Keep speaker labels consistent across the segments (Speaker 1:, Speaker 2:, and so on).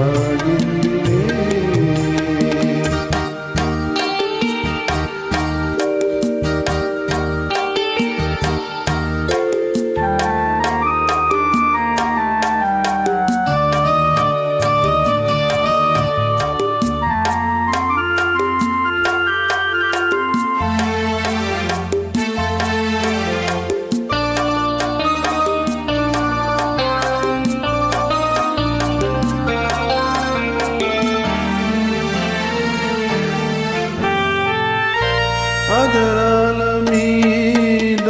Speaker 1: సాగిందిలే. అదరాల మీద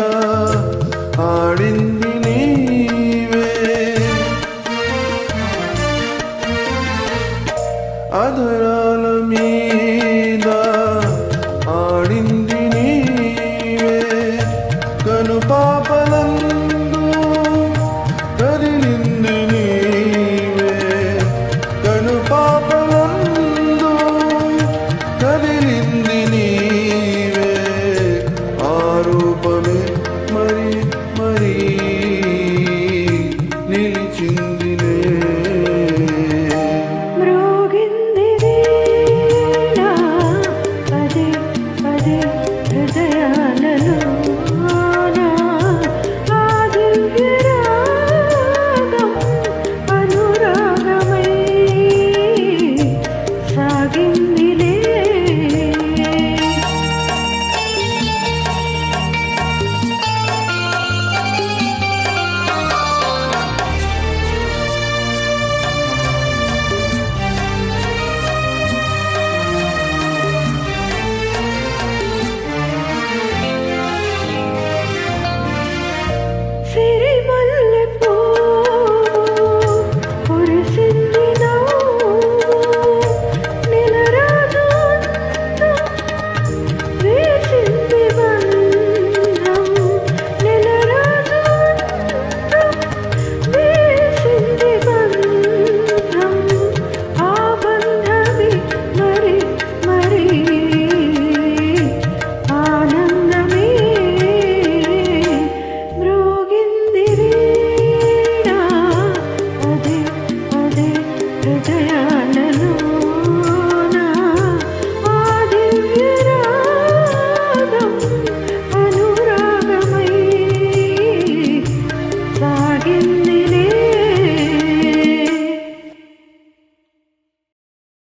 Speaker 1: ఆడింది నీవే, అదరాల మీద ఆడింది నీవే, కను పాపలందు కదిలింది నీవే, కను పాపలందు కదిలింది నీవే, రూపమే మరి మరి నిలిచిందిలే.
Speaker 2: మ్రోగింది వీణ పదే పదే హృదయాలలో, ఆ దివ్య రాగం అనురాగమై సాగిందిలే. సిరిమల్లె పువ్వు కురిసింది నవ్వు, నెలరాజు వేసింది బంధం, నెలరాజు వేసింది బంధం, ఆ బంధమే మరి మరి ఆనందమే. మ్రోగింది వీణ పదే పదే హృదయ